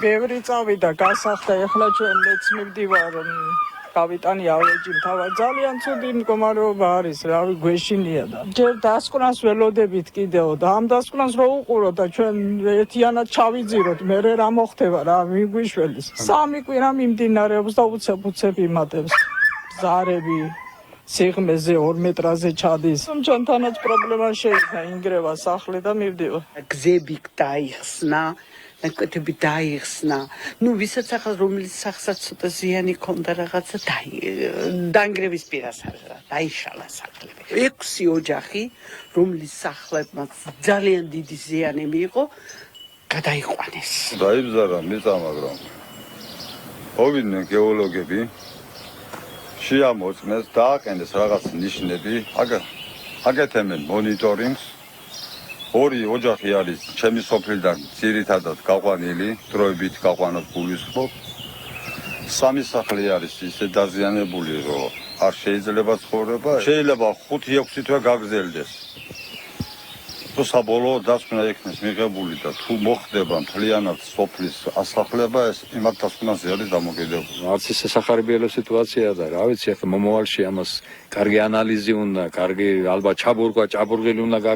ბევრი წავიდა გასახდა, ეხლა ჩვენ მეც მივდივარ კაპიტანი ავეჯი თავად ძალიან ცუდი მდგომარეობა არის, რავი გვეშინია და ჯერ დასკვნას ველოდებით კიდევ და ამ დასკვნას რო უყუროთ და ჩვენ ერთიანად ჩავიძიროთ, მე რა მოხდება რა მიგვიშველის. 3 კვირა მიმდინარეობს და უცებ იმატებს. ზარები სიღმეზე 2 მეტრაზე ჩადის. ჩვენთანაც პრობლემა შეიქმნა, ინგრევა სახლი და მივდივა. გზები დაიხსნა. ნაკვეთები დაიხსნა. ვისაც ახლა რომელიც სახსაც ცოტა ზიანი ქონდა რაღაცა დაანგრევის პირას დაიშალა სახლები. 6 ოჯახი, რომლის სახლებმაც ძალიან დიდი ზიანი მიიღო, გადაიყვანეს. დაიბზარა მიწა, მაგრამ მოვიდნენ გეოლოგები, შეამოწმეს, დააყენეს რაღაც ნიშნები, აკეთებენ მონიტორინგს. 2 ოჯახი არის ჩემი სოფლიდან ძირითადად გაყვანილი, დროებით გაყვანოთ გულისხმობ. 3 სახლი არის ისე დაზიანებული, რომ არ შეიძლება ცხოვრება. შეიძლება 5-6 თვე გაგრძელდეს. თუ საბოლოო დასკვნა იქნეს მიღებული და თუ მოხდება მთლიანად სოფლის ასახლება, ეს იმათ დასკვნაზე არის დამოკიდებული. არც ისე სახარებიელო სიტუაციაა და რა ვიცი, ახლა მომავალში ამას კარგი ანალიზი უნდა, კარგი ალბათ ჭაბურღილი უნდა